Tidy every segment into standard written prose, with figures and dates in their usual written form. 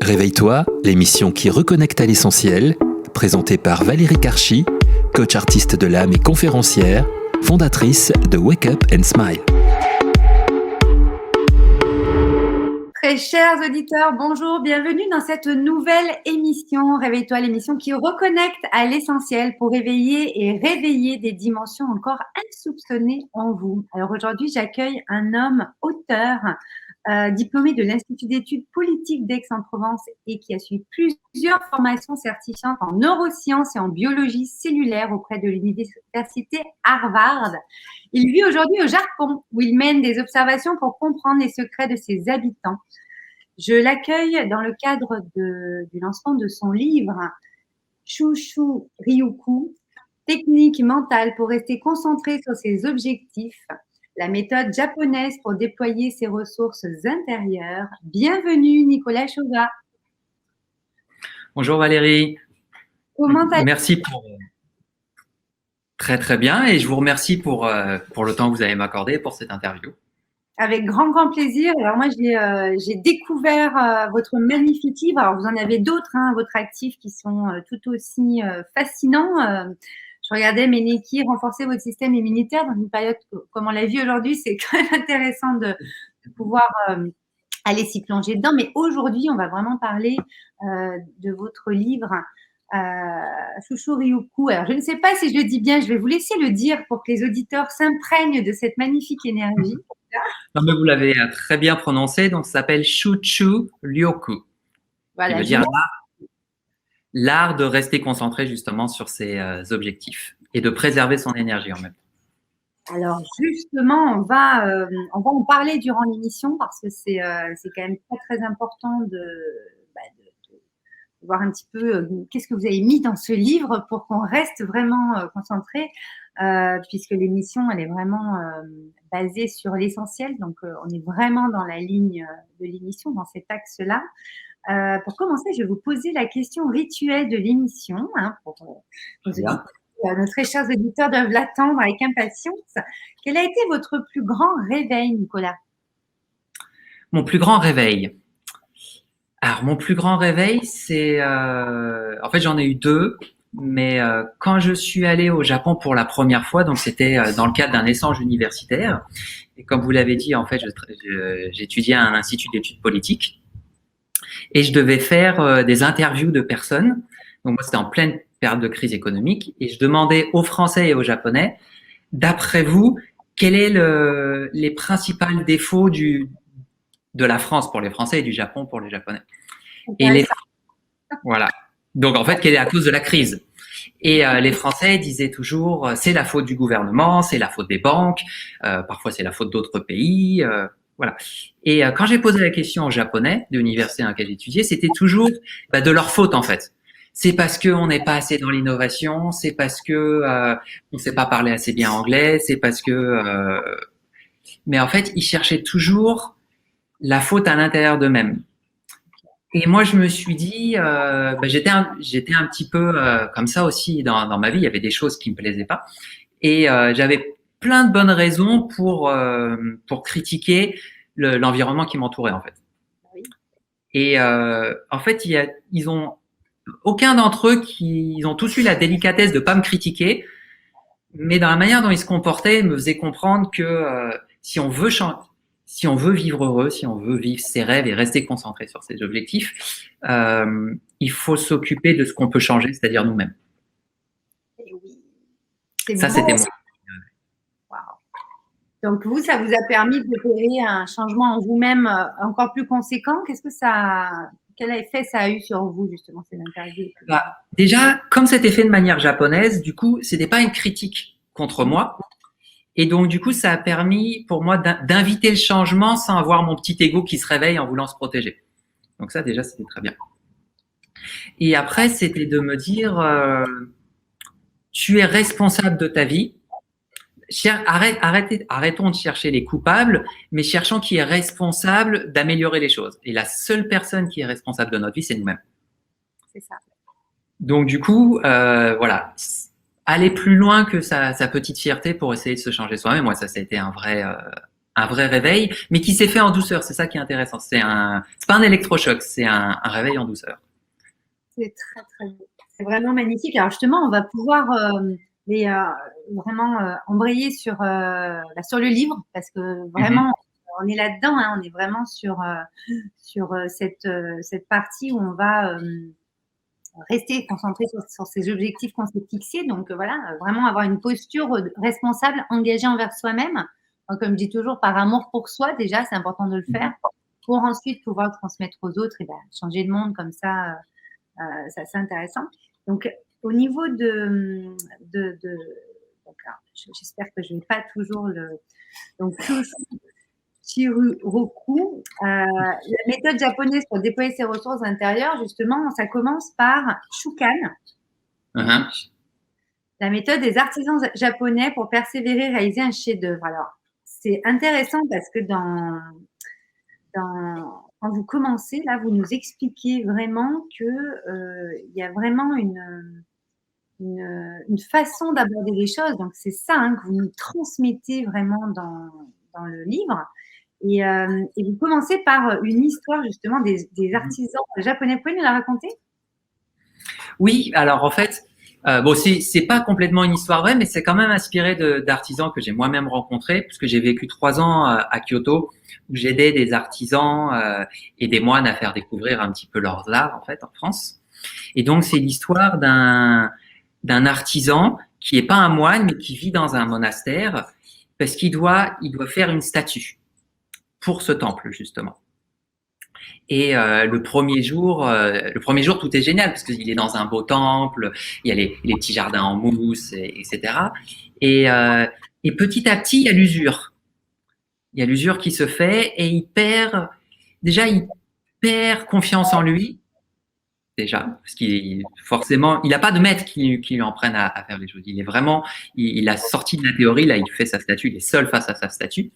Réveille-toi, l'émission qui reconnecte à l'essentiel, présentée par Valérie Karchi, coach artiste de l'âme et conférencière, fondatrice de Wake Up and Smile. Très chers auditeurs, bonjour, bienvenue dans cette nouvelle émission Réveille-toi, l'émission qui reconnecte à l'essentiel pour éveiller et réveiller des dimensions encore insoupçonnées en vous. Alors aujourd'hui, j'accueille un homme auteur, diplômé de l'Institut d'études politiques d'Aix-en-Provence et qui a suivi plusieurs formations certifiantes en neurosciences et en biologie cellulaire auprès de l'université Harvard. Il vit aujourd'hui au Japon où il mène des observations pour comprendre les secrets de ses habitants. Je l'accueille dans le cadre du lancement de son livre Shushu Ryuku, technique mentale pour rester concentré sur ses objectifs, la méthode japonaise pour déployer ses ressources intérieures. Bienvenue Nicolas Chauvat. Bonjour Valérie. Comment allez-vous ? Merci pour… Très bien, et je vous remercie pour le temps que vous allez m'accorder pour cette interview. Avec grand plaisir. Alors moi, j'ai découvert votre magnifique livre. Alors vous en avez d'autres, votre actif, qui sont tout aussi fascinants. Je regardais Meneki, renforcer votre système immunitaire dans une période comme on l'a vu aujourd'hui. C'est quand même intéressant de pouvoir aller s'y plonger dedans. Mais aujourd'hui, on va vraiment parler de votre livre Shushu Ryuku. Alors je ne sais pas si je le dis bien. Je vais vous laisser le dire pour que les auditeurs s'imprègnent de cette magnifique énergie. Non, mais vous l'avez très bien prononcé, donc ça s'appelle Shushu Ryuku. Voilà, qui veut dire l'art de rester concentré justement sur ses objectifs et de préserver son énergie en même temps. Alors justement, on va en parler durant l'émission parce que c'est quand même très important de voir un petit peu qu'est-ce que vous avez mis dans ce livre pour qu'on reste vraiment concentré, puisque l'émission elle est vraiment basée sur l'essentiel, donc on est vraiment dans la ligne de l'émission, dans cet axe-là. Pour commencer, je vais vous poser la question rituelle de l'émission, pour nos très chers auditeurs doivent l'attendre avec impatience. Quel a été votre plus grand réveil, Nicolas ? Mon plus grand réveil. Alors, mon plus grand réveil, c'est… en fait, j'en ai eu deux, mais quand je suis allé au Japon pour la première fois, donc c'était dans le cadre d'un échange universitaire, et comme vous l'avez dit, en fait, j'étudiais à un institut d'études politiques, et je devais faire des interviews de personnes. Donc, moi, c'était en pleine période de crise économique, et je demandais aux Français et aux Japonais, d'après vous, quels sont les principaux défauts de la France pour les Français et du Japon pour les Japonais. Et voilà. Donc, en fait, quelle est la cause de la crise? Et les Français disaient toujours, c'est la faute du gouvernement, c'est la faute des banques, parfois c'est la faute d'autres pays, voilà. Et quand j'ai posé la question aux Japonais de l'université dans laquelle j'étudiais, c'était toujours de leur faute en fait. C'est parce que on n'est pas assez dans l'innovation, c'est parce que on sait pas parler assez bien anglais, c'est parce que… Mais en fait, ils cherchaient toujours la faute à l'intérieur d'eux-mêmes. Et moi, je me suis dit, j'étais un petit peu comme ça aussi dans ma vie. Il y avait des choses qui me plaisaient pas, et j'avais plein de bonnes raisons pour critiquer l'environnement qui m'entourait en fait. Oui. Et en fait, ils ont aucun d'entre eux ils ont tous eu la délicatesse de pas me critiquer, mais dans la manière dont ils se comportaient, ils me faisaient comprendre que si on veut vivre heureux, si on veut vivre ses rêves et rester concentré sur ses objectifs, il faut s'occuper de ce qu'on peut changer, c'est-à-dire nous-mêmes. Et oui. Ça, c'était moi. Wow. Donc vous, ça vous a permis d'opérer un changement en vous-même encore plus conséquent. Quel effet ça a eu sur vous justement ces interviews ? Déjà, comme c'était fait de manière japonaise, du coup, c'était pas une critique contre moi. Et donc, du coup, ça a permis pour moi d'inviter le changement sans avoir mon petit ego qui se réveille en voulant se protéger. Donc ça, déjà, c'était très bien. Et après, c'était de me dire, tu es responsable de ta vie. Arrêtons de chercher les coupables, mais cherchons qui est responsable d'améliorer les choses. Et la seule personne qui est responsable de notre vie, c'est nous-mêmes. C'est ça. Donc, du coup, voilà. Aller plus loin que sa petite fierté pour essayer de se changer soi-même. Moi, ça a été un un vrai réveil, mais qui s'est fait en douceur. C'est ça qui est intéressant. C'est pas un électrochoc, c'est un réveil en douceur. C'est très, très beau. C'est vraiment magnifique. Alors justement, on va pouvoir vraiment embrayer sur le livre parce que vraiment, on est là-dedans. Hein, on est vraiment sur cette partie où on va rester concentré sur ces objectifs qu'on s'est fixés. Donc voilà, vraiment avoir une posture responsable, engagée envers soi-même. Donc, comme je dis toujours, par amour pour soi, déjà, c'est important de le faire pour ensuite pouvoir transmettre aux autres et changer le monde comme ça. C'est assez intéressant. Donc, au niveau donc, alors, j'espère que je ne vais pas toujours le. Donc, Shiroku, la méthode japonaise pour déployer ses ressources intérieures, justement, ça commence par Shukan, la méthode des artisans japonais pour persévérer et réaliser un chef-d'œuvre. Alors, c'est intéressant parce que quand vous commencez, là, vous nous expliquez vraiment qu'il y a vraiment une façon d'aborder les choses. Donc, c'est ça que vous nous transmettez vraiment dans le livre. Et vous commencez par une histoire justement des artisans japonais. Vous pouvez nous la raconter? Oui, alors en fait, c'est pas complètement une histoire vraie, mais c'est quand même inspiré d'artisans que j'ai moi-même rencontrés, puisque j'ai vécu 3 ans à Kyoto, où j'aidais des artisans et des moines à faire découvrir un petit peu leurs arts en fait en France. Et donc c'est l'histoire d'un artisan qui est pas un moine, mais qui vit dans un monastère, parce qu'il doit faire une statue pour ce temple justement. Et le premier jour, tout est génial parce qu'il est dans un beau temple, il y a les petits jardins en mousse, etc. Et petit à petit, il y a l'usure. Il y a l'usure qui se fait et il perd confiance en lui. Déjà, parce qu'il forcément, il n'a pas de maître qui lui en prenne à faire les choses. Il est vraiment, il a sorti de la théorie, là, il fait sa statue, il est seul face à sa statue.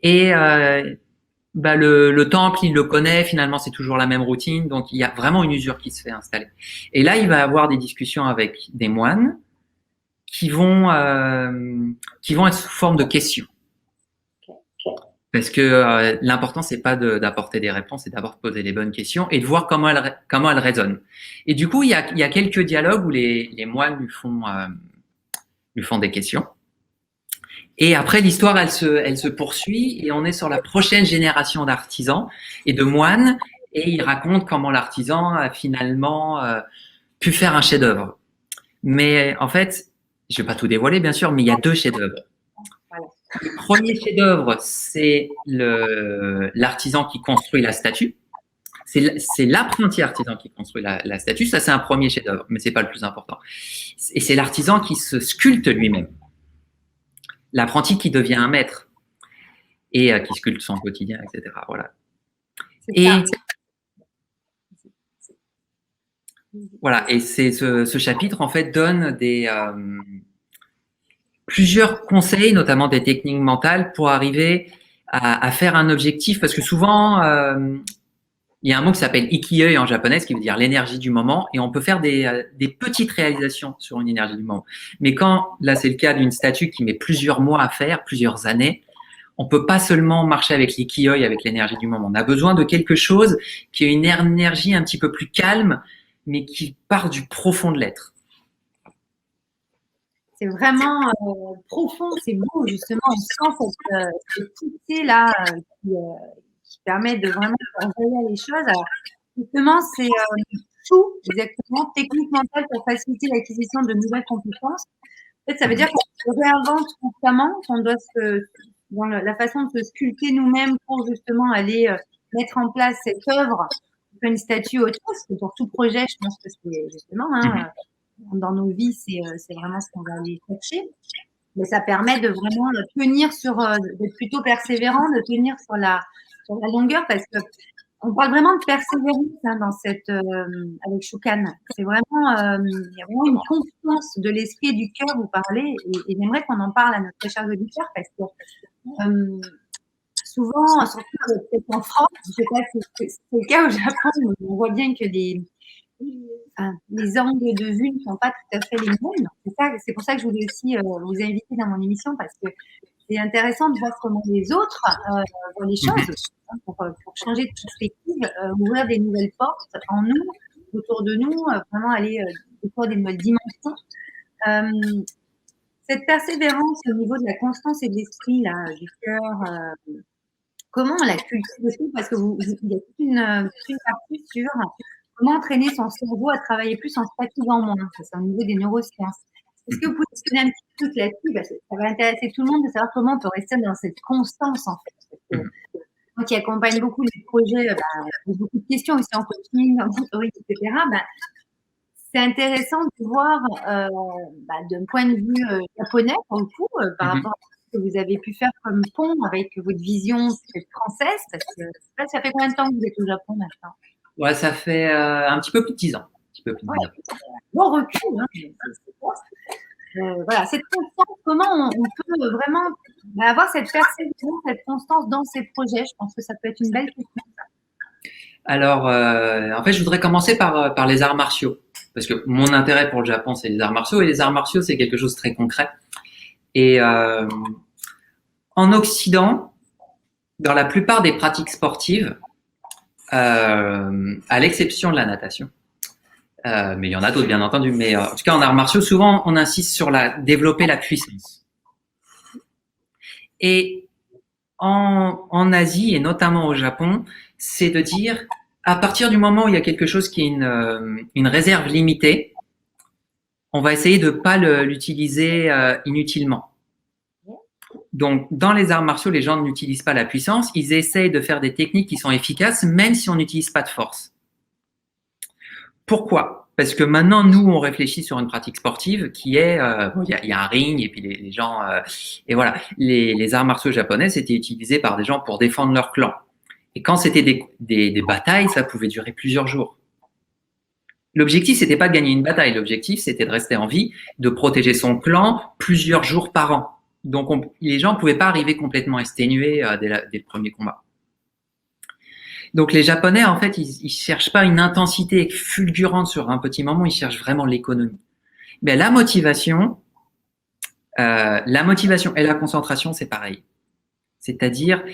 Et le temple, il le connaît, finalement, c'est toujours la même routine, donc il y a vraiment une usure qui se fait installer. Et là, il va avoir des discussions avec des moines qui vont être sous forme de questions. Parce que l'important, c'est pas d'apporter des réponses, c'est d'abord de poser les bonnes questions et de voir comment elles résonnent. Et du coup, il y a quelques dialogues où les moines lui font des questions. Et après, l'histoire, elle se poursuit et on est sur la prochaine génération d'artisans et de moines et il raconte comment l'artisan a finalement pu faire un chef-d'œuvre. Mais en fait, je vais pas tout dévoiler, bien sûr, mais il y a 2 chefs-d'œuvre. Le premier chef-d'œuvre, c'est l'artisan qui construit la statue. C'est l'apprenti artisan qui construit la statue. Ça, c'est un premier chef-d'œuvre, mais c'est pas le plus important. Et c'est l'artisan qui se sculpte lui-même. L'apprenti qui devient un maître et qui sculpte son quotidien, etc. Voilà. Et voilà. Et c'est ce chapitre en fait donne plusieurs conseils, notamment des techniques mentales, pour arriver à faire un objectif, parce que souvent il y a un mot qui s'appelle ikigai en japonais, qui veut dire l'énergie du moment, et on peut faire des petites réalisations sur une énergie du moment. Mais quand, là c'est le cas d'une statue qui met plusieurs mois à faire, plusieurs années, on peut pas seulement marcher avec l'ikigai, avec l'énergie du moment. On a besoin de quelque chose qui a une énergie un petit peu plus calme, mais qui part du profond de l'être. C'est vraiment profond, c'est beau justement, on sent cette poussée là qui permet de vraiment réaliser les choses. Alors, justement, c'est tout exactement, technique mentale pour faciliter l'acquisition de nouvelles compétences. En fait, ça veut dire qu'on se réinvente constamment, qu'on doit dans la façon de se sculpter nous-mêmes pour justement aller mettre en place cette œuvre, une statue ou autre chose. Parce que pour tout projet, je pense que c'est justement dans nos vies, c'est vraiment ce qu'on va aller chercher. Mais ça permet de vraiment tenir d'être plutôt persévérant, de tenir sur la longueur, parce que on parle vraiment de persévérance dans avec Shukan. C'est vraiment, il y a vraiment une confiance de l'esprit et du cœur, vous parlez, et j'aimerais qu'on en parle à notre chers auditeurs, parce que souvent, surtout peut-être en France, je ne sais pas si c'est le cas au Japon, mais on voit bien que les angles de vue ne sont pas tout à fait les mêmes. C'est pour ça que je voulais aussi vous inviter dans mon émission, parce que c'est intéressant de voir comment les autres voient les choses pour changer de perspective, ouvrir des nouvelles portes en nous, autour de nous, vraiment aller découvrir des nouvelles dimensions. Cette persévérance au niveau de la constance et de l'esprit, là, du cœur, comment on la cultive aussi? Parce que il y a toute une partie sur comment entraîner son cerveau à travailler plus en se fatiguant moins. C'est au niveau des neurosciences. Est-ce que vous pouvez donner un petit truc là-dessus? Parce que ça va intéresser tout le monde de savoir comment on peut rester dans cette constance, en fait. Parce que moi qui accompagne beaucoup les projets, beaucoup de questions aussi en coaching, en mentoring, etc., c'est intéressant de voir d'un point de vue japonais, pour le coup, par rapport à ce que vous avez pu faire comme pont avec votre vision française, parce que ça fait combien de temps que vous êtes au Japon maintenant? Ouais, ça fait un petit peu plus de 10 ans. Bon recul, hein, voilà, cette constance, comment on peut vraiment avoir cette persévérance, cette constance dans ces projets? Je pense que ça peut être une belle question. Alors, en fait, je voudrais commencer par les arts martiaux. Parce que mon intérêt pour le Japon, c'est les arts martiaux. Et les arts martiaux, c'est quelque chose de très concret. Et en Occident, dans la plupart des pratiques sportives, à l'exception de la natation, mais il y en a d'autres, bien entendu. Mais en tout cas, en arts martiaux, souvent, on insiste sur développer la puissance. Et en Asie, et notamment au Japon, c'est de dire, à partir du moment où il y a quelque chose qui est une réserve limitée, on va essayer de ne pas l'utiliser inutilement. Donc, dans les arts martiaux, les gens n'utilisent pas la puissance, ils essayent de faire des techniques qui sont efficaces, même si on n'utilise pas de force. Pourquoi? Parce que maintenant, nous, on réfléchit sur une pratique sportive qui est, il y a un ring et puis les gens, et voilà, les arts martiaux japonais, c'était utilisé par des gens pour défendre leur clan. Et quand c'était des batailles, ça pouvait durer plusieurs jours. L'objectif, c'était pas de gagner une bataille. L'objectif, c'était de rester en vie, de protéger son clan plusieurs jours par an. Donc, les gens ne pouvaient pas arriver complètement exténués dès le premier combat. Donc, les Japonais, en fait, ils cherchent pas une intensité fulgurante sur un petit moment, ils cherchent vraiment l'économie. Mais la motivation et la concentration, c'est pareil. C'est-à-dire,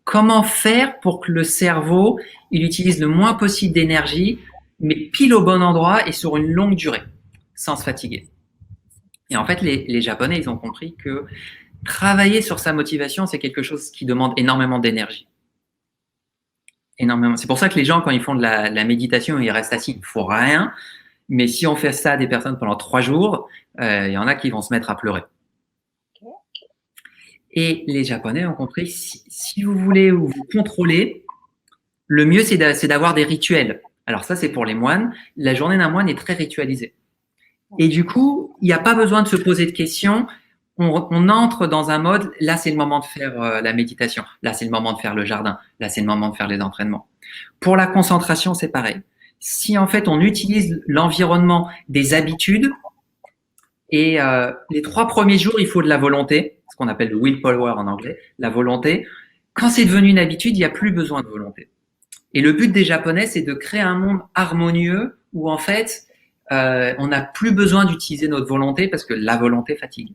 comment faire pour que le cerveau, il utilise le moins possible d'énergie, mais pile au bon endroit et sur une longue durée, sans se fatiguer. Et en fait, les Japonais, ils ont compris que travailler sur sa motivation, c'est quelque chose qui demande énormément d'énergie. Énormément. C'est pour ça que les gens, quand ils font de la méditation, ils restent assis, il ne faut rien. Mais si on fait ça à des personnes pendant 3 jours, il y en a qui vont se mettre à pleurer. Et les Japonais ont compris, si vous voulez vous contrôler, le mieux, c'est d'avoir des rituels. Alors ça, c'est pour les moines. La journée d'un moine est très ritualisée. Et du coup, il n'y a pas besoin de se poser de questions. On entre dans un mode, là, c'est le moment de faire la méditation. Là, c'est le moment de faire le jardin. Là, c'est le moment de faire les entraînements. Pour la concentration, c'est pareil. Si, en fait, on utilise l'environnement des habitudes, et les 3 premiers jours, il faut de la volonté, ce qu'on appelle le willpower en anglais, la volonté. Quand c'est devenu une habitude, il n'y a plus besoin de volonté. Et le but des Japonais, c'est de créer un monde harmonieux où, en fait, on n'a plus besoin d'utiliser notre volonté parce que la volonté fatigue.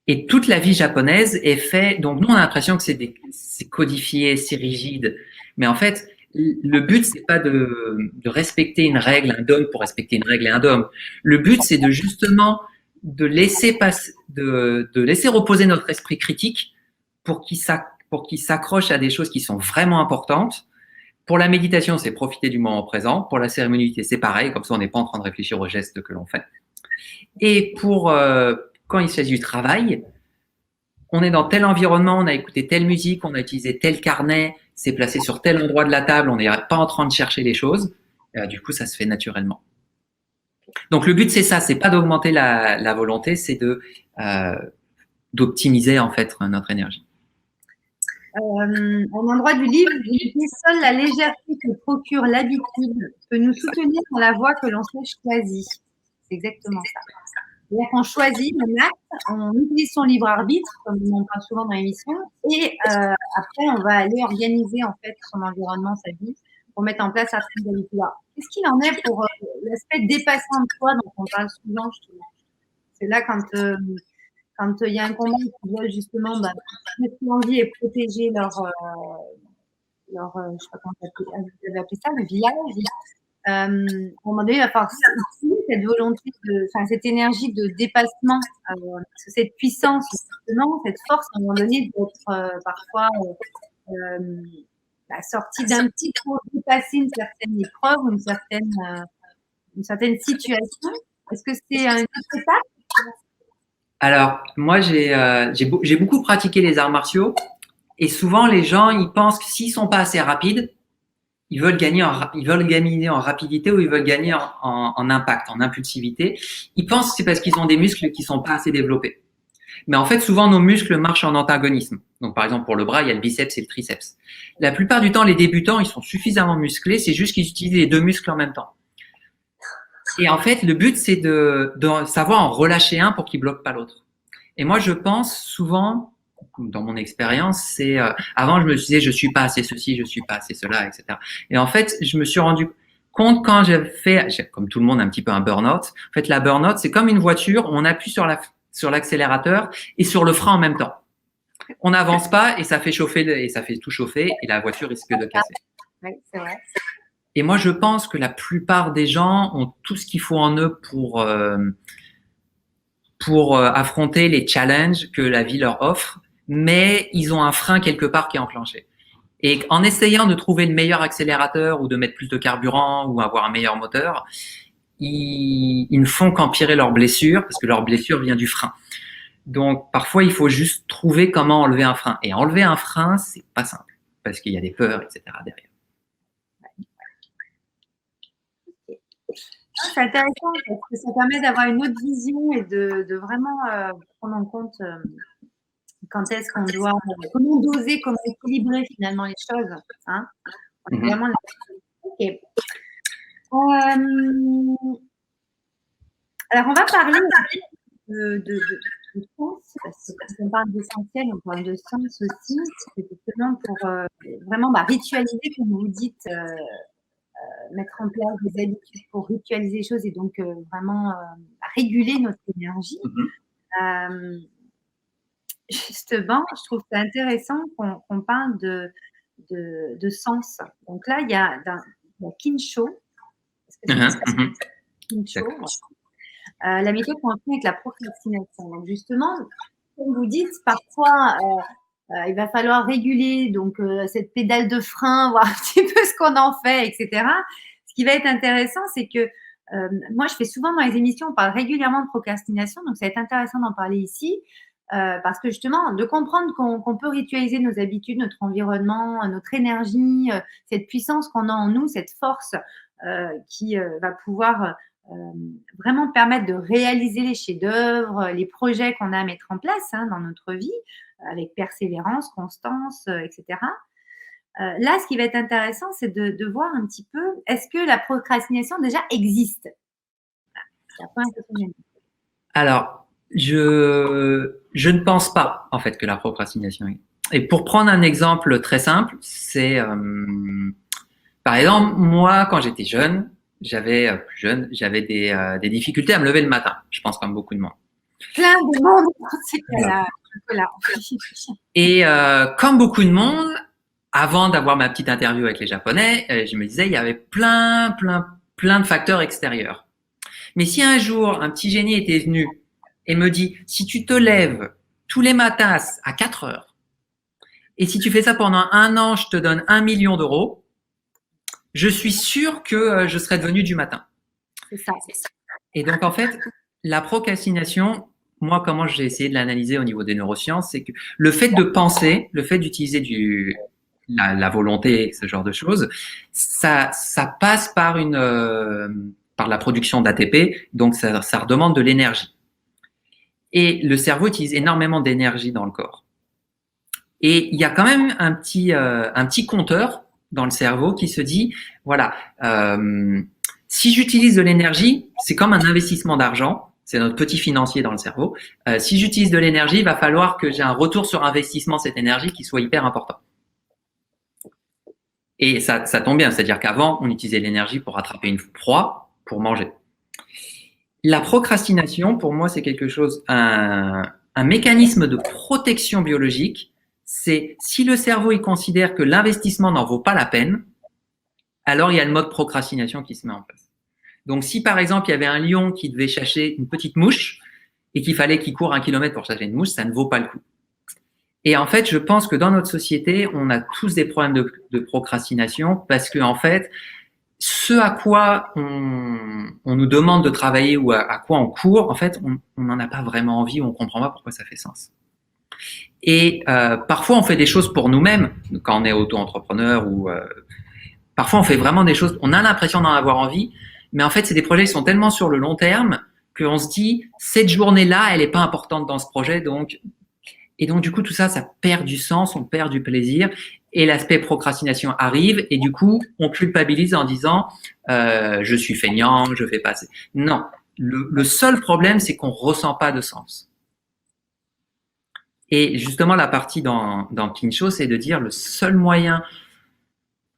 Et toute la vie japonaise est faite. Donc nous, on a l'impression que c'est codifié, c'est rigide. Mais en fait, le but, c'est pas de respecter une règle, un dogme pour respecter une règle et un dogme. Le but, c'est de justement de laisser reposer notre esprit critique pour qu'il s'accroche à des choses qui sont vraiment importantes. Pour la méditation, c'est profiter du moment présent. Pour la cérémonialité, c'est pareil. Comme ça, on n'est pas en train de réfléchir aux gestes que l'on fait. Et quand il s'agit du travail, on est dans tel environnement, on a écouté telle musique, on a utilisé tel carnet, c'est placé sur tel endroit de la table, on n'est pas en train de chercher les choses. Du coup, ça se fait naturellement. Donc, le but, c'est ça. C'est pas d'augmenter la volonté, c'est d'optimiser, en fait, notre énergie. Un endroit du livre, vous dites, seule la légèreté que procure l'habitude peut nous soutenir dans la voie que l'on s'est choisie. C'est exactement ça. C'est-à-dire qu'on choisit un acte, on utilise son libre arbitre, comme on parle souvent dans l'émission, et après, on va aller organiser en fait son environnement, sa vie, pour mettre en place sa habitude-là. Qu'est-ce qu'il en est pour l'aspect dépassant de soi dont on parle souvent, justement? C'est là quand quand il y a un combat, ils veulent justement mettre en vie et protéger je sais pas comment vous avez appelé ça, le village. À un moment donné, il va falloir cette volonté, cette énergie de dépassement, parce que cette puissance, justement, cette force, à un moment donné, d'être parfois sortie d'un petit pour dépasser une certaine épreuve ou une certaine situation. Est-ce que c'est une autre étape? Alors, moi, j'ai beaucoup pratiqué les arts martiaux et souvent, les gens, ils pensent que s'ils sont pas assez rapides, ils veulent gagner en rapidité ou ils veulent gagner en impact, en impulsivité. Ils pensent que c'est parce qu'ils ont des muscles qui sont pas assez développés. Mais en fait, souvent, nos muscles marchent en antagonisme. Donc, par exemple, pour le bras, il y a le biceps et le triceps. La plupart du temps, les débutants, ils sont suffisamment musclés. C'est juste qu'ils utilisent les deux muscles en même temps. Et en fait, le but, c'est de savoir en relâcher un pour qu'il bloque pas l'autre. Et moi, je pense souvent, dans mon expérience, c'est avant, je me disais, je suis pas assez ceci, je suis pas assez cela, etc. Et en fait, je me suis rendu compte quand j'ai fait, comme tout le monde, un petit peu un burn-out. En fait, la burn-out, c'est comme une voiture, on appuie sur l'accélérateur et sur le frein en même temps. On n'avance pas et ça fait tout chauffer et la voiture risque de casser. Oui, c'est vrai. Et moi, je pense que la plupart des gens ont tout ce qu'il faut en eux pour affronter les challenges que la vie leur offre, mais ils ont un frein quelque part qui est enclenché. Et en essayant de trouver le meilleur accélérateur ou de mettre plus de carburant ou avoir un meilleur moteur, ils ne font qu'empirer leur blessure parce que leur blessure vient du frein. Donc, parfois, il faut juste trouver comment enlever un frein. Et enlever un frein, c'est pas simple parce qu'il y a des peurs, etc. derrière. C'est intéressant parce que ça permet d'avoir une autre vision et de vraiment prendre en compte quand est-ce qu'on doit, comment doser, comment équilibrer finalement les choses. Hein. Vraiment, ok. Alors, on va parler de sens, parce que quand on parle d'essentiel, on parle de sens aussi. C'est justement pour vraiment ritualiser, comme vous dites, mettre en place des habitudes pour ritualiser les choses et donc vraiment réguler notre énergie. Justement, je trouve ça intéressant qu'on parle de sens. Donc là, il y a Kinsho. Kinsho. La méthode qu'on fait avec la procrastination. Donc justement, comme vous dites, parfois, il va falloir réguler donc cette pédale de frein, voir un petit peu ce qu'on en fait, etc. Ce qui va être intéressant, c'est que moi, je fais souvent dans les émissions, on parle régulièrement de procrastination, donc ça va être intéressant d'en parler ici, parce que justement, de comprendre qu'on peut ritualiser nos habitudes, notre environnement, notre énergie, cette puissance qu'on a en nous, cette force qui va pouvoir vraiment permettre de réaliser les chefs-d'œuvre, les projets qu'on a à mettre en place dans notre vie, avec persévérance, constance, etc. Là, ce qui va être intéressant, c'est de voir un petit peu, est-ce que la procrastination déjà existe? C'est la première question. Alors, je ne pense pas, en fait, que la procrastination existe. Et pour prendre un exemple très simple, c'est, par exemple, moi, quand j'étais jeune, j'avais des difficultés à me lever le matin. Je pense comme beaucoup de monde. Plein de monde, c'est là. Et comme beaucoup de monde, avant d'avoir ma petite interview avec les Japonais, je me disais il y avait plein de facteurs extérieurs. Mais si un jour un petit génie était venu et me dit si tu te lèves tous les matins à 4 heures et si tu fais ça pendant 1 an, je te donne 1 million d'euros, je suis sûr que je serais devenu du matin. C'est ça. Et donc en fait, la procrastination, moi, comment j'ai essayé de l'analyser au niveau des neurosciences, c'est que le fait de penser, le fait d'utiliser la volonté, ce genre de choses, ça passe par la production d'ATP, donc ça redemande de l'énergie. Et le cerveau utilise énormément d'énergie dans le corps. Et il y a quand même un petit compteur dans le cerveau qui se dit, voilà, si j'utilise de l'énergie, c'est comme un investissement d'argent. C'est notre petit financier dans le cerveau. Si j'utilise de l'énergie, il va falloir que j'ai un retour sur investissement de cette énergie qui soit hyper important. Et ça tombe bien, c'est-à-dire qu'avant, on utilisait l'énergie pour attraper une proie, pour manger. La procrastination, pour moi, c'est quelque chose, un un mécanisme de protection biologique. C'est si le cerveau il considère que l'investissement n'en vaut pas la peine, alors il y a le mode procrastination qui se met en place. Donc si par exemple il y avait un lion qui devait chasser une petite mouche et qu'il fallait qu'il court 1 kilomètre pour chasser une mouche, ça ne vaut pas le coup. Et en fait, je pense que dans notre société, on a tous des problèmes de procrastination parce que en fait, ce à quoi on nous demande de travailler ou à quoi on court, en fait, on n'en a pas vraiment envie ou on comprend pas pourquoi ça fait sens. Et parfois, on fait des choses pour nous-mêmes quand on est auto-entrepreneur ou parfois, on fait vraiment des choses, on a l'impression d'en avoir envie, mais en fait, c'est des projets qui sont tellement sur le long terme qu'on se dit, cette journée-là, elle n'est pas importante dans ce projet, donc du coup, tout ça, ça perd du sens, on perd du plaisir, et l'aspect procrastination arrive, et du coup, on culpabilise en disant, je suis feignant, je fais pas assez. Non, le seul problème, c'est qu'on ressent pas de sens. Et justement, la partie dans Kincho, c'est de dire le seul moyen.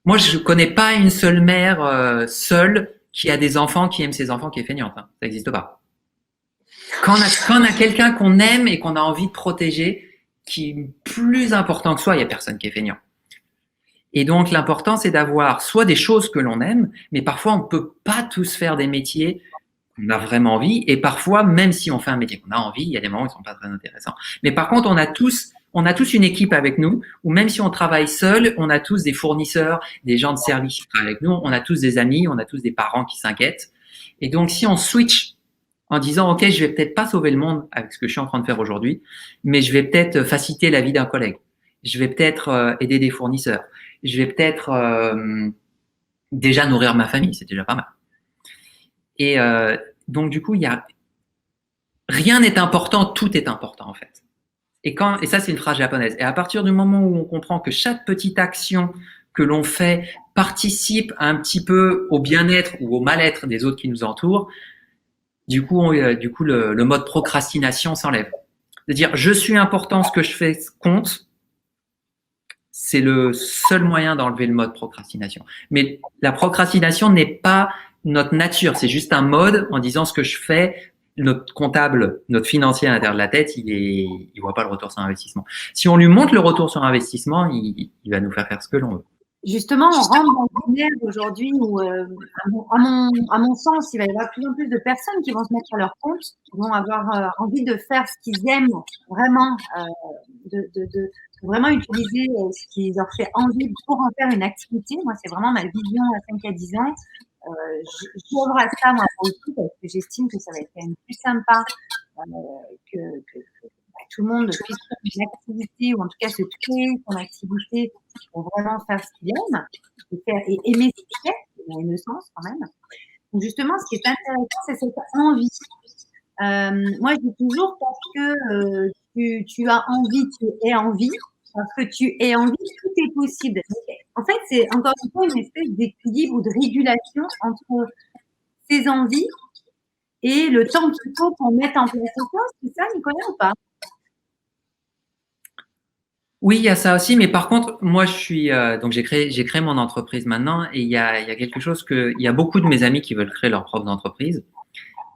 Moi, je connais pas une seule mère seule qui a des enfants, qui aime ses enfants, qui est feignante. Hein. Ça n'existe pas. Quand on a quelqu'un qu'on aime et qu'on a envie de protéger, qui est plus important que soi, il y a personne qui est feignant. Et donc, l'important, c'est d'avoir soit des choses que l'on aime, mais parfois, on peut pas tous faire des métiers qu'on a vraiment envie. Et parfois, même si on fait un métier qu'on a envie, il y a des moments où ils sont pas très intéressants. Mais par contre, on a tous une équipe avec nous, ou même si on travaille seul, on a tous des fournisseurs, des gens de service qui travaillent avec nous, on a tous des amis, on a tous des parents qui s'inquiètent. Et donc, si on switch en disant, OK, je vais peut-être pas sauver le monde avec ce que je suis en train de faire aujourd'hui, mais je vais peut-être faciliter la vie d'un collègue. Je vais peut-être aider des fournisseurs. Je vais peut-être déjà nourrir ma famille, c'est déjà pas mal. Et donc, du coup, rien n'est important, tout est important en fait. Et ça, c'est une phrase japonaise. Et à partir du moment où on comprend que chaque petite action que l'on fait participe un petit peu au bien-être ou au mal-être des autres qui nous entourent, du coup, le mode procrastination s'enlève. C'est-à-dire, je suis important, ce que je fais compte. C'est le seul moyen d'enlever le mode procrastination. Mais la procrastination n'est pas notre nature. C'est juste un mode en disant ce que je fais. Notre comptable, notre financier à l'intérieur de la tête, il voit pas le retour sur investissement. Si on lui montre le retour sur investissement, il va nous faire ce que l'on veut. Justement, on rentre dans une ère aujourd'hui où, à mon sens, il va y avoir de plus en plus de personnes qui vont se mettre à leur compte, qui vont avoir envie de faire ce qu'ils aiment vraiment, de vraiment utiliser ce qui leur fait envie pour en faire une activité. Moi, c'est vraiment ma vision à 5 à 10 ans. J'ouvre à ça, moi, pour le coup, parce que j'estime que ça va être quand même plus sympa que tout le monde puisse faire une activité ou en tout cas se créer son activité pour vraiment faire ce qu'il aime et aimer ce qu'il fait, dans le sens quand même. Donc justement, ce qui est intéressant, c'est cette envie. Moi, je dis toujours parce que tu as envie, tu es envie. Parce que tu es envie, tout est possible. En fait, c'est encore une fois une espèce d'équilibre ou de régulation entre ses envies et le temps qu'il faut pour mettre en place les choses. C'est ça, Nicolas, ou pas? Oui, il y a ça aussi, mais par contre, moi, je suis donc j'ai créé mon entreprise maintenant, et il y a quelque chose il y a beaucoup de mes amis qui veulent créer leur propre entreprise,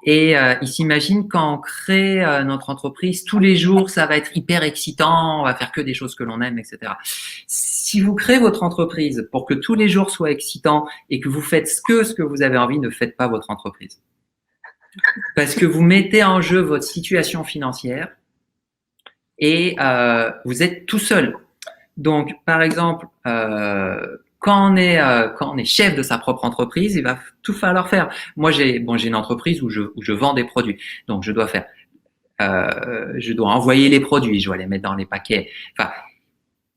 et ils s'imaginent quand on crée notre entreprise, tous les jours, ça va être hyper excitant, on va faire que des choses que l'on aime, etc. Si vous créez votre entreprise pour que tous les jours soient excitants et que vous faites ce que vous avez envie, ne faites pas votre entreprise, parce que vous mettez en jeu votre situation financière. Et vous êtes tout seul. Donc, par exemple, quand on est chef de sa propre entreprise, il va tout falloir faire. Moi, j'ai une entreprise où je vends des produits. Donc, je dois envoyer les produits, je dois les mettre dans les paquets. Enfin,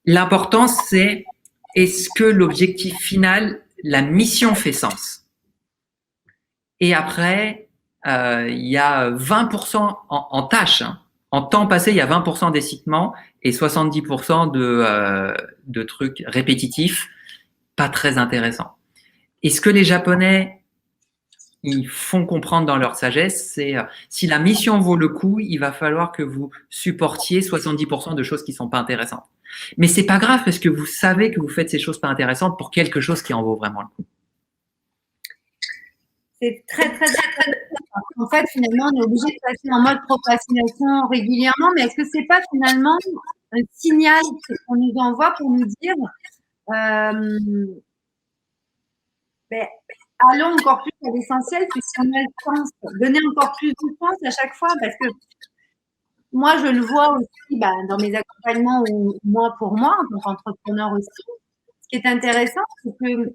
l'important, c'est est-ce que l'objectif final, la mission fait sens? Et après, il y a 20% en tâches, hein. En temps passé, il y a 20% d'excitement et 70% de trucs répétitifs, pas très intéressants. Et ce que les Japonais ils font comprendre dans leur sagesse, c'est si la mission vaut le coup, il va falloir que vous supportiez 70% de choses qui sont pas intéressantes. Mais c'est pas grave parce que vous savez que vous faites ces choses pas intéressantes pour quelque chose qui en vaut vraiment le coup. C'est très, très intéressant. En fait, finalement, on est obligé de passer en mode procrastination régulièrement, mais est-ce que c'est pas finalement un signal qu'on nous envoie pour nous dire ben, allons encore plus à l'essentiel puisqu'on a le sens, donner encore plus de sens à chaque fois parce que moi, je le vois aussi dans mes accompagnements ou moi pour moi, en tant qu'entrepreneur aussi. Ce qui est intéressant, c'est que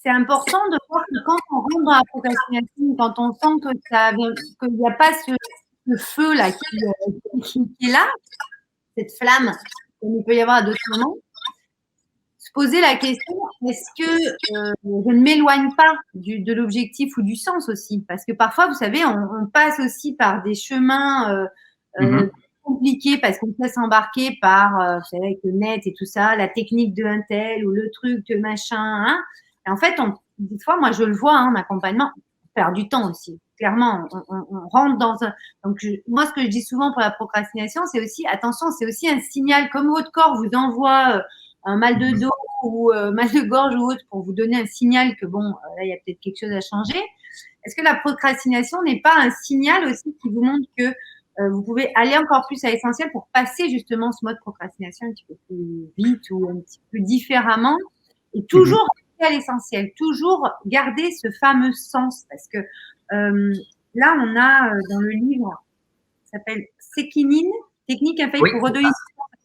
c'est important de voir que quand on rentre dans la procrastination, quand on sent que qu'il n'y a pas ce feu-là qui est là, cette flamme qu'il peut y avoir à d'autres moments, se poser la question, est-ce que je ne m'éloigne pas de l'objectif ou du sens aussi? Parce que parfois, vous savez, on passe aussi par des chemins compliqués parce qu'on peut s'embarquer par, vous savez, avec le net et tout ça, la technique de un tel ou le truc de machin. Hein. Et en fait, des fois, moi, je le vois, en accompagnement, on perd du temps aussi. Clairement, on rentre dans un… Donc, moi, ce que je dis souvent pour la procrastination, c'est aussi, attention, c'est aussi un signal, comme votre corps vous envoie un mal de dos ou mal de gorge ou autre pour vous donner un signal que bon, là, il y a peut-être quelque chose à changer. Est-ce que la procrastination n'est pas un signal aussi qui vous montre que vous pouvez aller encore plus à l'essentiel pour passer justement ce mode procrastination un petit peu plus vite ou un petit peu différemment et toujours rester à l'essentiel, toujours garder ce fameux sens parce que là, on a dans le livre, ça s'appelle Sekinin, technique à faire pour redonner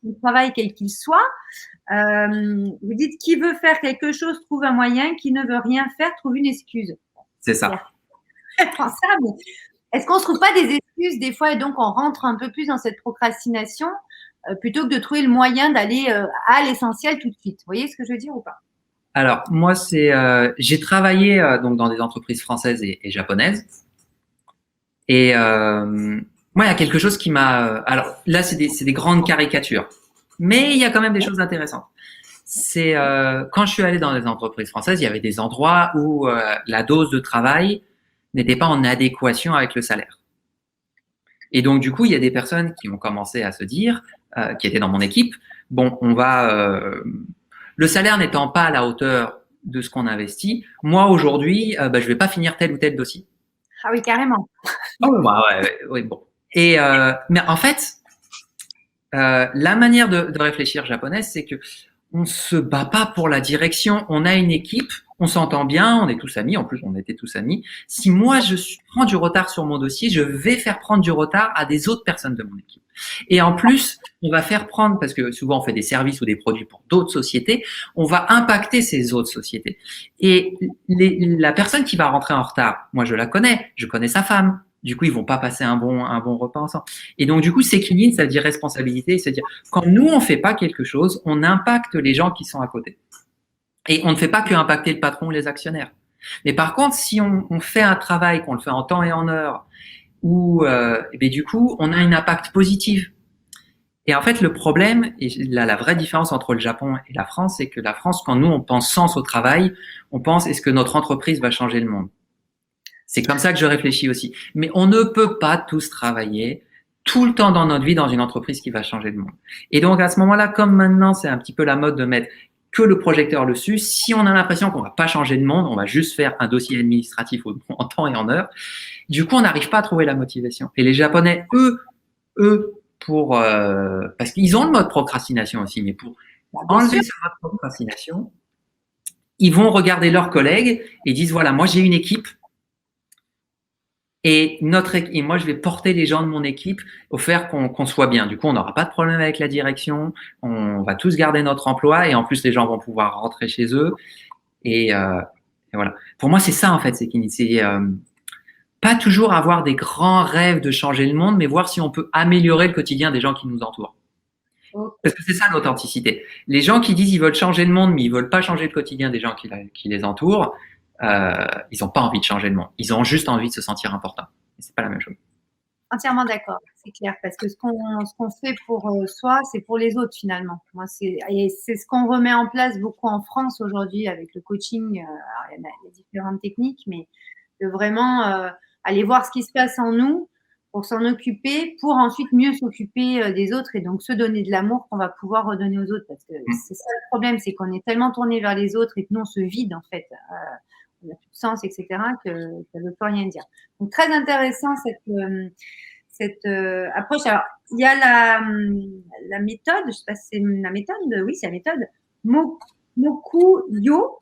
son travail quel qu'il soit. Vous dites qui veut faire quelque chose trouve un moyen, qui ne veut rien faire trouve une excuse. C'est ça. Est-ce qu'on ne se trouve pas des excuses des fois et donc on rentre un peu plus dans cette procrastination plutôt que de trouver le moyen d'aller à l'essentiel tout de suite? Vous voyez ce que je veux dire ou pas? Alors moi, j'ai travaillé donc dans des entreprises françaises et japonaises et moi il y a quelque chose qui m'a. Alors là c'est des grandes caricatures. Mais il y a quand même des choses intéressantes. C'est quand je suis allé dans les entreprises françaises, il y avait des endroits où la dose de travail n'était pas en adéquation avec le salaire. Et donc du coup, il y a des personnes qui ont commencé à se dire, qui étaient dans mon équipe, bon, le salaire n'étant pas à la hauteur de ce qu'on investit, moi aujourd'hui, je vais pas finir tel ou tel dossier. Ah oui, carrément. Ouais, bon. Et mais en fait. La manière de réfléchir japonaise, c'est que on se bat pas pour la direction. On a une équipe, on s'entend bien, on est tous amis. En plus, on était tous amis. Si moi prends du retard sur mon dossier, je vais faire prendre du retard à des autres personnes de mon équipe. Et en plus, on va faire prendre, parce que souvent on fait des services ou des produits pour d'autres sociétés, on va impacter ces autres sociétés. Et la personne qui va rentrer en retard, moi je la connais, je connais sa femme. Du coup, ils vont pas passer un bon repas ensemble. Et donc, du coup, sekinin, ça veut dire responsabilité. C'est-à-dire, quand nous, on fait pas quelque chose, on impacte les gens qui sont à côté. Et on ne fait pas que impacter le patron ou les actionnaires. Mais par contre, si on fait un travail, qu'on le fait en temps et en heure, où, du coup, on a un impact positif. Et en fait, le problème, et là, la vraie différence entre le Japon et la France, c'est que la France, quand nous, on pense sens au travail, on pense, est-ce que notre entreprise va changer le monde? C'est comme ça que je réfléchis aussi. Mais on ne peut pas tous travailler tout le temps dans notre vie dans une entreprise qui va changer le monde. Et donc, à ce moment-là, comme maintenant, c'est un petit peu la mode de mettre que le projecteur dessus, si on a l'impression qu'on va pas changer le monde, on va juste faire un dossier administratif en temps et en heure, du coup, on n'arrive pas à trouver la motivation. Et les Japonais, eux, parce qu'ils ont le mode procrastination aussi, mais pour enlever ce mode procrastination, ils vont regarder leurs collègues et disent, voilà, moi, j'ai une équipe, et moi, je vais porter les gens de mon équipe au faire qu'on soit bien. Du coup, on n'aura pas de problème avec la direction. On va tous garder notre emploi et en plus, les gens vont pouvoir rentrer chez eux. Et voilà. Pour moi, c'est ça en fait. C'est pas toujours avoir des grands rêves de changer le monde, mais voir si on peut améliorer le quotidien des gens qui nous entourent. Parce que c'est ça l'authenticité. Les gens qui disent ils veulent changer le monde, mais ils veulent pas changer le quotidien des gens qui les entourent. Ils n'ont pas envie de changer le monde. Ils ont juste envie de se sentir importants. C'est pas la même chose. Entièrement d'accord, c'est clair. Parce que ce qu'on fait pour soi, c'est pour les autres finalement. Moi, c'est ce qu'on remet en place beaucoup en France aujourd'hui avec le coaching. Alors, il y a différentes techniques, mais de vraiment aller voir ce qui se passe en nous pour s'en occuper, pour ensuite mieux s'occuper des autres et donc se donner de l'amour qu'on va pouvoir redonner aux autres. Parce que c'est ça le problème, c'est qu'on est tellement tourné vers les autres et que nous, on se vide en fait. On n'a plus de sens, etc., que ça ne veut pas rien dire. Donc, très intéressant cette approche. Alors, il y a la méthode, je ne sais pas si c'est la méthode, oui, c'est la méthode, Mokuyo.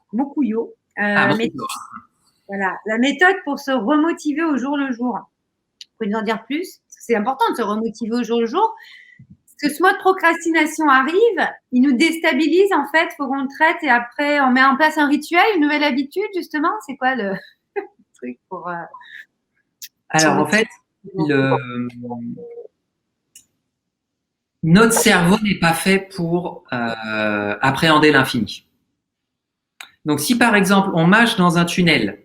Voilà, la méthode pour se remotiver au jour le jour. Vous pouvez nous en dire plus? Parce que c'est important de se remotiver au jour le jour. Parce que ce mode procrastination arrive, il nous déstabilise en fait, il faut qu'on le traite et après on met en place un rituel, une nouvelle habitude justement. C'est quoi le truc pour… Alors en fait, notre cerveau n'est pas fait pour appréhender l'infini. Donc si par exemple on marche dans un tunnel,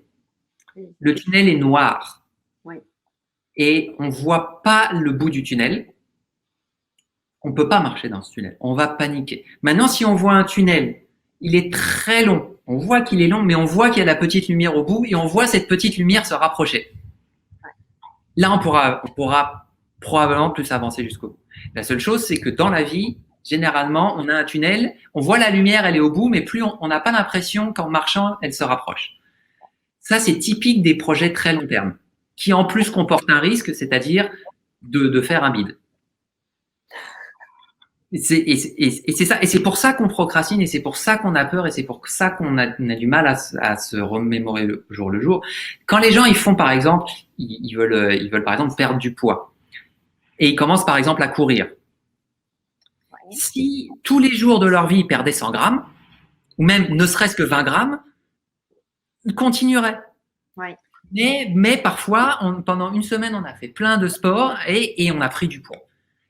le tunnel est noir et on ne voit pas le bout du tunnel, on ne peut pas marcher dans ce tunnel, on va paniquer. Maintenant, si on voit un tunnel, il est très long, on voit qu'il est long, mais on voit qu'il y a la petite lumière au bout et on voit cette petite lumière se rapprocher. Là, on pourra probablement plus avancer jusqu'au bout. La seule chose, c'est que dans la vie, généralement, on a un tunnel, on voit la lumière, elle est au bout, mais plus on n'a pas l'impression qu'en marchant, elle se rapproche. Ça, c'est typique des projets très long terme, qui en plus comportent un risque, c'est-à-dire de faire un bide. Et c'est ça, et c'est pour ça qu'on procrastine, et c'est pour ça qu'on a peur, et c'est pour ça qu'on a du mal à se remémorer le jour. Quand les gens ils font par exemple, ils veulent par exemple perdre du poids, et ils commencent par exemple à courir. Si tous les jours de leur vie ils perdaient 100 grammes, ou même ne serait-ce que 20 grammes, ils continueraient. Ouais. Mais parfois, pendant une semaine, on a fait plein de sport et on a pris du poids.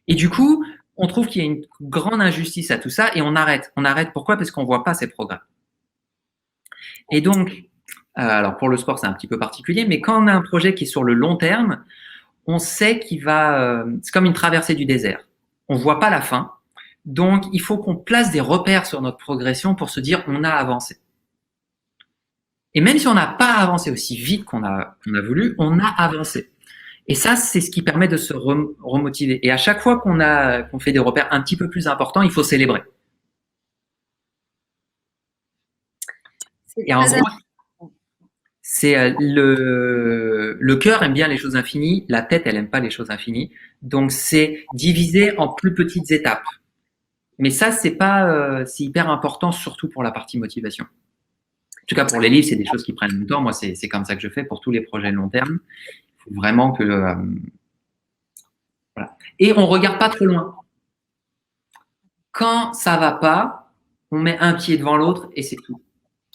Et du coup, on trouve qu'il y a une grande injustice à tout ça et on arrête. On arrête pourquoi? Parce qu'on ne voit pas ces progrès. Et donc, alors pour le sport, c'est un petit peu particulier, mais quand on a un projet qui est sur le long terme, on sait qu'il va… c'est comme une traversée du désert. On ne voit pas la fin. Donc, il faut qu'on place des repères sur notre progression pour se dire on a avancé. Et même si on n'a pas avancé aussi vite qu'on a voulu, on a avancé. Et ça, c'est ce qui permet de se remotiver. Et à chaque fois qu'on fait des repères un petit peu plus importants, il faut célébrer. Et en gros, c'est le cœur aime bien les choses infinies, la tête, elle aime pas les choses infinies. Donc, c'est divisé en plus petites étapes. Mais ça, c'est hyper important, surtout pour la partie motivation. En tout cas, pour les livres, c'est des choses qui prennent longtemps. Moi, c'est comme ça que je fais pour tous les projets de long terme. Il faut vraiment que… voilà. Et on ne regarde pas trop loin. Quand ça ne va pas, on met un pied devant l'autre et c'est tout.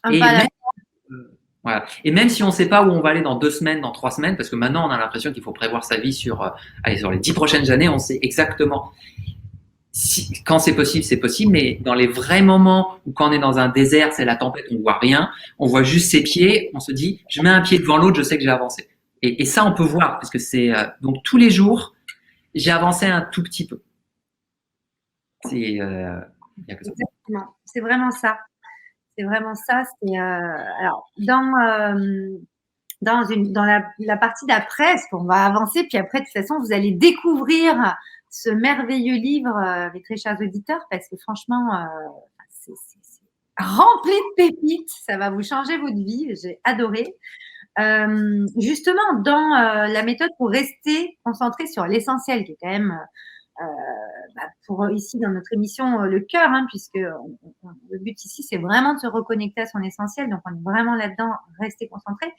Voilà. Et même si on ne sait pas où on va aller dans 2 semaines, dans 3 semaines, parce que maintenant, on a l'impression qu'il faut prévoir sa vie sur les 10 prochaines années, on sait exactement… quand c'est possible, mais dans les vrais moments où quand on est dans un désert, c'est la tempête, on ne voit rien, on voit juste ses pieds, on se dit, je mets un pied devant l'autre, je sais que j'ai avancé. Et ça, on peut voir, parce que c'est… donc, tous les jours, j'ai avancé un tout petit peu. Y a que ça. Exactement, c'est vraiment ça. C'est vraiment ça. Alors, dans la partie d'après, parce qu'on va avancer, puis après, de toute façon, vous allez découvrir ce merveilleux livre, mes très chers auditeurs, parce que franchement, c'est rempli de pépites. Ça va vous changer votre vie. J'ai adoré. Justement, dans la méthode pour rester concentré sur l'essentiel, qui est quand même, pour ici, dans notre émission, le cœur, hein, puisque le but ici, c'est vraiment de se reconnecter à son essentiel. Donc, on est vraiment là-dedans, rester concentré.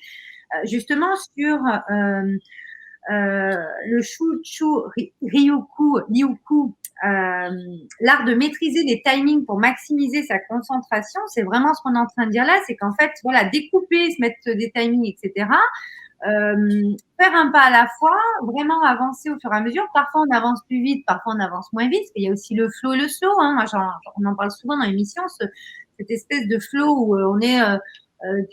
Justement, sur… le Shuchu Ryuku, l'art de maîtriser les timings pour maximiser sa concentration, c'est vraiment ce qu'on est en train de dire là, c'est qu'en fait, voilà, découper, se mettre des timings, etc., faire un pas à la fois, vraiment avancer au fur et à mesure. Parfois, on avance plus vite, parfois, on avance moins vite. Il y a aussi le flow et le slow. Hein. Moi, on en parle souvent dans l'émission, cette espèce de flow où on est…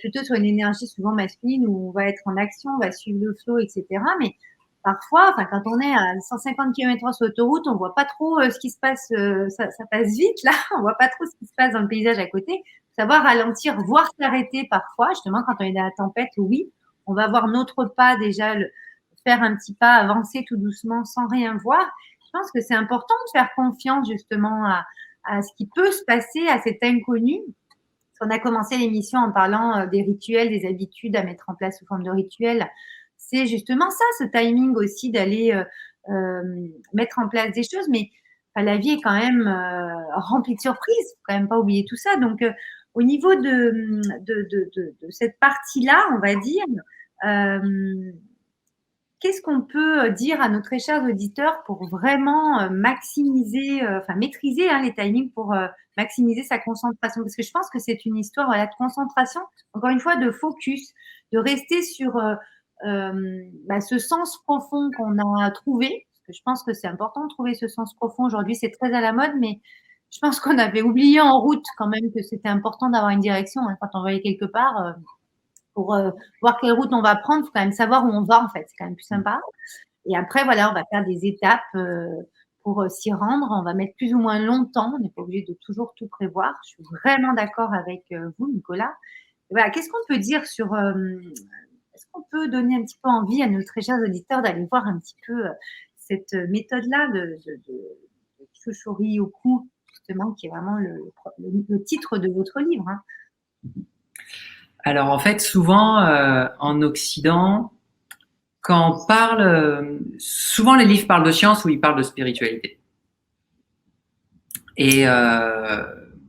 plutôt sur une énergie souvent masculine où on va être en action, on va suivre le flow, etc. Mais parfois, quand on est à 150 km/h sur l'autoroute, on voit pas trop ce qui se passe, ça passe vite là, on voit pas trop ce qui se passe dans le paysage à côté. Savoir ralentir, voire s'arrêter parfois, justement quand on est dans la tempête, oui, on va voir notre pas déjà faire un petit pas, avancer tout doucement sans rien voir. Je pense que c'est important de faire confiance justement à ce qui peut se passer, à cet inconnu. On a commencé l'émission en parlant des rituels, des habitudes à mettre en place sous forme de rituels. C'est justement ça, ce timing aussi d'aller mettre en place des choses. Mais la vie est quand même remplie de surprises. Il ne faut quand même pas oublier tout ça. Donc, au niveau de cette partie-là, on va dire, qu'est-ce qu'on peut dire à nos très chers auditeurs pour vraiment maximiser, maîtriser les timings pour maximiser sa concentration? Parce que je pense que c'est une histoire de concentration, encore une fois, de focus, de rester sur ce sens profond qu'on a trouvé. Parce que je pense que c'est important de trouver ce sens profond. Aujourd'hui, c'est très à la mode, mais je pense qu'on avait oublié en route quand même que c'était important d'avoir une direction. Quand on va aller quelque part, pour voir quelle route on va prendre, il faut quand même savoir où on va en fait, c'est quand même plus sympa. Et après, voilà, on va faire des étapes pour s'y rendre. On va mettre plus ou moins longtemps, on n'est pas obligé de toujours tout prévoir. Je suis vraiment d'accord avec vous, Nicolas. Et voilà, qu'est-ce qu'on peut dire sur… est-ce qu'on peut donner un petit peu envie à nos très chers auditeurs d'aller voir un petit peu cette méthode-là de Shoshori-yoku, justement, qui est vraiment le titre de votre livre, hein. Alors en fait, souvent en Occident, quand on parle, souvent les livres parlent de science ou ils parlent de spiritualité. Et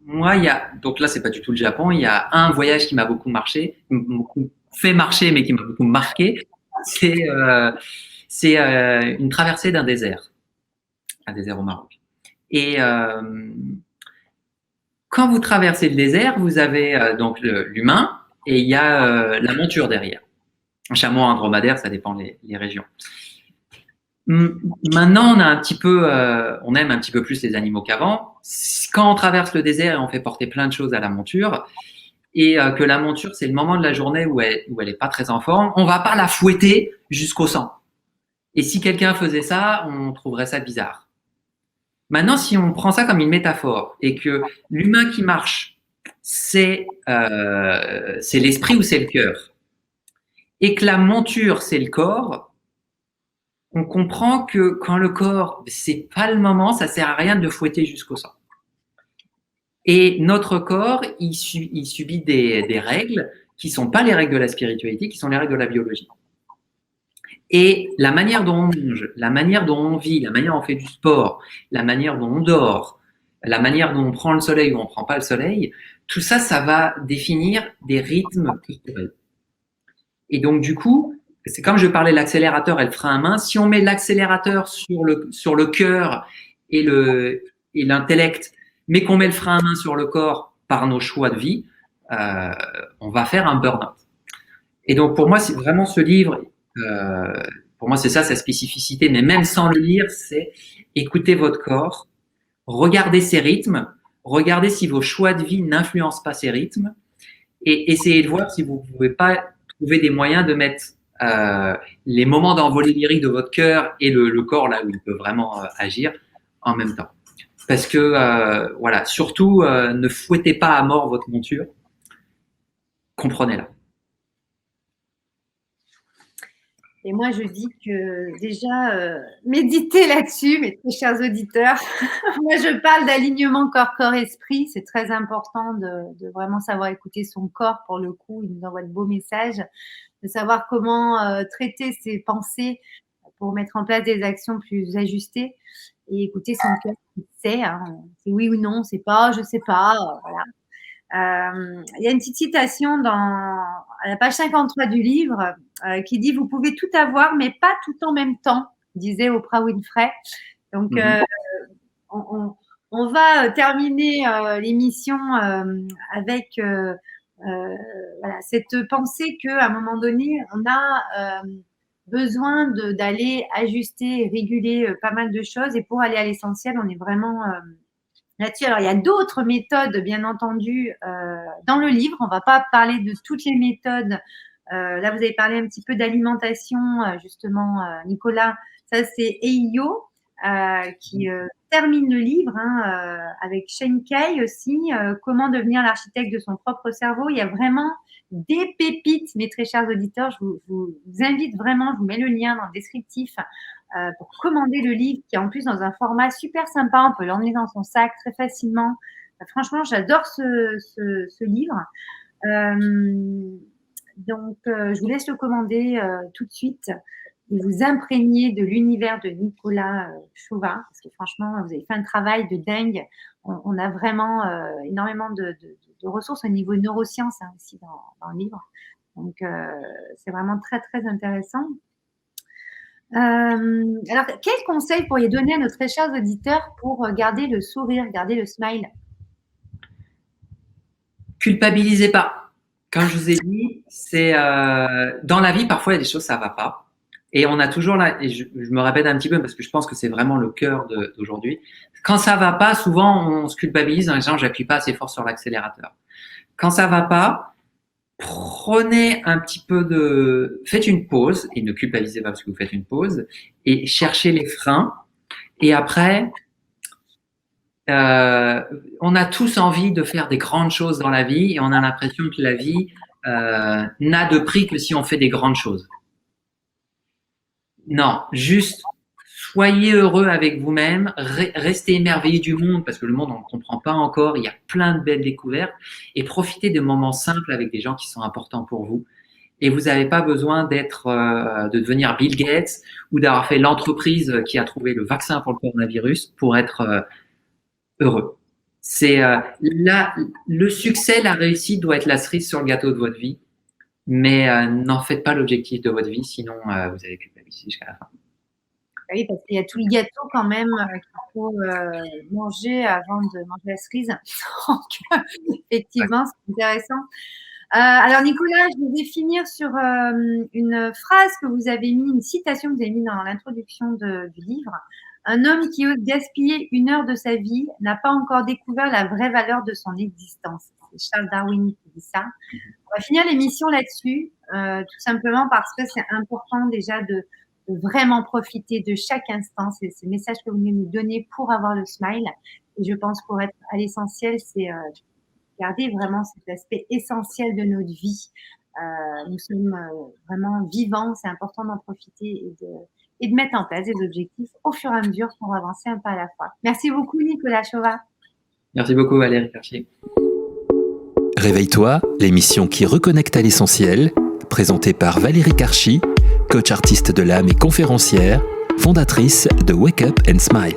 moi, donc là, c'est pas du tout le Japon. Il y a un voyage qui m'a beaucoup beaucoup fait marcher, mais qui m'a beaucoup marqué. C'est une traversée d'un désert au Maroc. Et quand vous traversez le désert, vous avez donc l'humain et il y a la monture derrière. Un chameau, un dromadaire, ça dépend les régions. Maintenant, on aime un petit peu plus les animaux qu'avant. Quand on traverse le désert et on fait porter plein de choses à la monture, et que la monture, c'est le moment de la journée où elle est pas très en forme, on va pas la fouetter jusqu'au sang. Et si quelqu'un faisait ça, on trouverait ça bizarre. Maintenant, si on prend ça comme une métaphore et que l'humain qui marche, c'est l'esprit ou c'est le cœur, et que la monture, c'est le corps, on comprend que quand le corps, c'est pas le moment, ça sert à rien de le fouetter jusqu'au sang. Et notre corps, il subit des règles qui sont pas les règles de la spiritualité, qui sont les règles de la biologie. Et la manière dont on mange, la manière dont on vit, la manière dont on fait du sport, la manière dont on dort, la manière dont on prend le soleil ou on prend pas le soleil, tout ça, ça va définir des rythmes culturels. Et donc, du coup, c'est comme je parlais de l'accélérateur et le frein à main. Si on met l'accélérateur sur le cœur et l'intellect, mais qu'on met le frein à main sur le corps par nos choix de vie, on va faire un burn-out. Et donc, pour moi, c'est vraiment ce livre, pour moi, c'est ça, sa spécificité. Mais même sans le lire, c'est écouter votre corps, regardez ses rythmes, regardez si vos choix de vie n'influencent pas ces rythmes et essayez de voir si vous pouvez pas trouver des moyens de mettre les moments d'envolée lyrique de votre cœur et le corps là où il peut vraiment agir en même temps. Parce que voilà, surtout ne fouettez pas à mort votre monture, comprenez-la. Et moi, je dis que déjà, méditez là-dessus, mes très chers auditeurs. Moi, je parle d'alignement corps-esprit. C'est très important de vraiment savoir écouter son corps pour le coup. Il nous envoie de beaux messages, de savoir comment traiter ses pensées pour mettre en place des actions plus ajustées et écouter son cœur qui sait, hein, c'est oui ou non, c'est pas, je sais pas, voilà. Il y a une petite citation à la page 53 du livre qui dit « Vous pouvez tout avoir, mais pas tout en même temps », disait Oprah Winfrey. Donc, on va terminer l'émission avec voilà, cette pensée qu'à un moment donné, on a besoin d'aller ajuster et réguler pas mal de choses. Et pour aller à l'essentiel, on est vraiment… là-dessus. Alors, il y a d'autres méthodes, bien entendu, dans le livre. On ne va pas parler de toutes les méthodes. Là, vous avez parlé un petit peu d'alimentation, justement, Nicolas. Ça, c'est Eiyo. qui termine le livre avec Shane Kay aussi, comment devenir l'architecte de son propre cerveau. Il y a vraiment des pépites, mes très chers auditeurs. Je vous invite vraiment, je vous mets le lien dans le descriptif pour commander le livre qui est en plus dans un format super sympa. On peut l'emmener dans son sac très facilement. Franchement, j'adore ce livre. Donc, je vous laisse le commander tout de suite et vous imprégner de l'univers de Nicolas Chauvin, parce que franchement, vous avez fait un travail de dingue. On a vraiment énormément de ressources au niveau neurosciences aussi dans le livre. Donc, c'est vraiment très, très intéressant. Alors, quels conseils pourriez donner à nos très chers auditeurs pour garder le sourire, garder le smile? Culpabilisez pas. Comme je vous ai dit, c'est dans la vie, parfois il y a des choses ça va pas, et on a toujours là. Et je me répète un petit peu parce que je pense que c'est vraiment le cœur d'aujourd'hui. Quand ça va pas, souvent on se culpabilise en disant j'appuie pas assez fort sur l'accélérateur. Quand ça va pas, prenez un petit peu faites une pause et ne culpabilisez pas parce que vous faites une pause et cherchez les freins. Et après, on a tous envie de faire des grandes choses dans la vie et on a l'impression que la vie n'a de prix que si on fait des grandes choses. Non, juste soyez heureux avec vous-même, restez émerveillés du monde parce que le monde on ne comprend pas encore, il y a plein de belles découvertes et profitez de moments simples avec des gens qui sont importants pour vous. Et vous n'avez pas besoin de devenir Bill Gates ou d'avoir fait l'entreprise qui a trouvé le vaccin pour le coronavirus pour être heureux. C'est le succès, la réussite doit être la cerise sur le gâteau de votre vie, mais n'en faites pas l'objectif de votre vie, sinon vous allez culpabiliser jusqu'à la fin. Oui, parce qu'il y a tout le gâteau quand même qu'il faut manger avant de manger la cerise. Donc, effectivement, c'est intéressant. Alors, Nicolas, je vais finir sur une phrase que vous avez mis, une citation que vous avez mis dans l'introduction du livre. Un homme qui ose gaspiller 1 heure de sa vie n'a pas encore découvert la vraie valeur de son existence. C'est Charles Darwin qui dit ça. On va finir l'émission là-dessus, tout simplement parce que c'est important déjà de vraiment profiter de chaque instant. C'est ce message que vous venez nous donner pour avoir le smile. Et je pense pour être à l'essentiel, c'est garder vraiment cet aspect essentiel de notre vie. Nous sommes vraiment vivants, c'est important d'en profiter et de mettre en place des objectifs au fur et à mesure pour avancer un pas à la fois. Merci beaucoup, Nicolas Chauvin. Merci beaucoup, Valérie Karchi. Réveille-toi, l'émission qui reconnecte à l'essentiel, présentée par Valérie Karchi, coach artiste de l'âme et conférencière, fondatrice de Wake Up and Smile.